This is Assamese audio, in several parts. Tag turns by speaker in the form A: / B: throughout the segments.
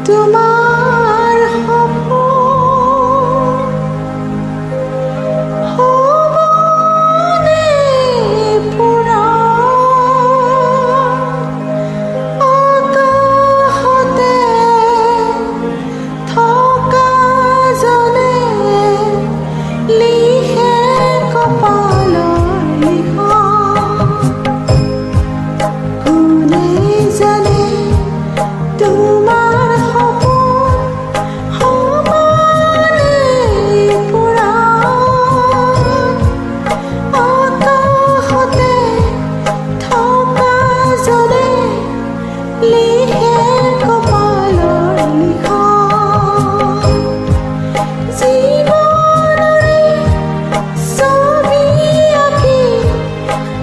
A: তোমাৰ সপোন হ'বনে পূৰণ আকাশতে থকা জনে লিখে কপালৰ লিখন কোনে জানে তোমাৰ সপোন হ'বনে পূৰণ আকাশতে থকা জনে লিখে কপালৰ লিখন জীৱনৰে ছবি আঁকি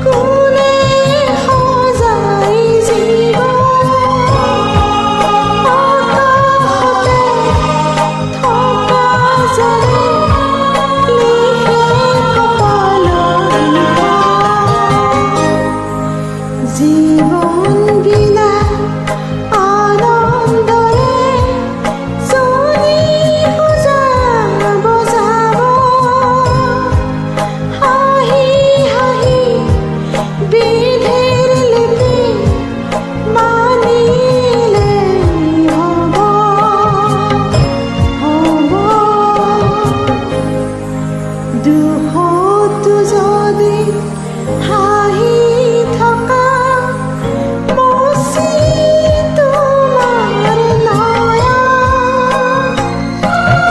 A: কোনে সজাই জীৱন আকাশতে থকা জনে লিখে কপালৰ লিখন জীৱন বিনা আনন্দৰে জনী উজাব যাব হাঁহি হাঁহি বিধিৰ লিপি মানিলে হ'ব দুখতো যদি হাঁহি থকা মচি তোমাৰ নয়ন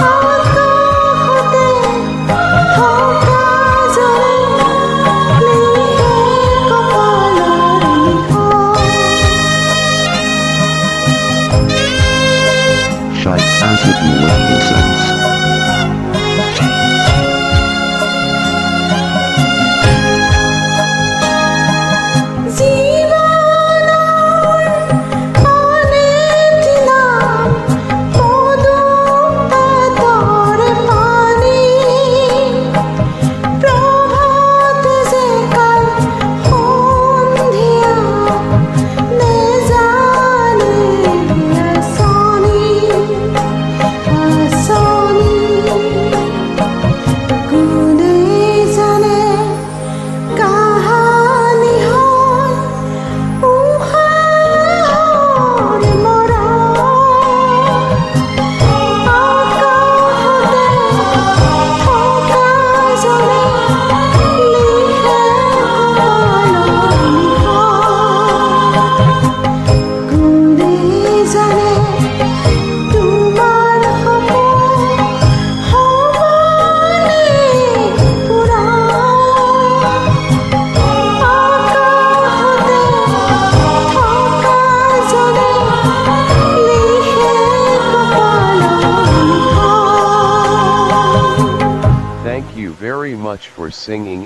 A: আকাশতে থকা জনে লিখে কপালৰ লিখন
B: Scheint acid lessons.
A: জীৱনৰ অনেকদিনা পদুম পাতৰ পানী প্ৰভাত যে কাল সন্ধিয়া নেজানে আঁচনি কোনে জানে কাহানি হয় উশাহৰ মৰম আকাশতে থকা জনে লিখে কপালৰ লিখন কোনে জানে তোমাৰ সপোন হ'বনে পূৰণ আকাশতে থকা জনে লিখে কপালৰ লিখন
C: Thank you very much for singing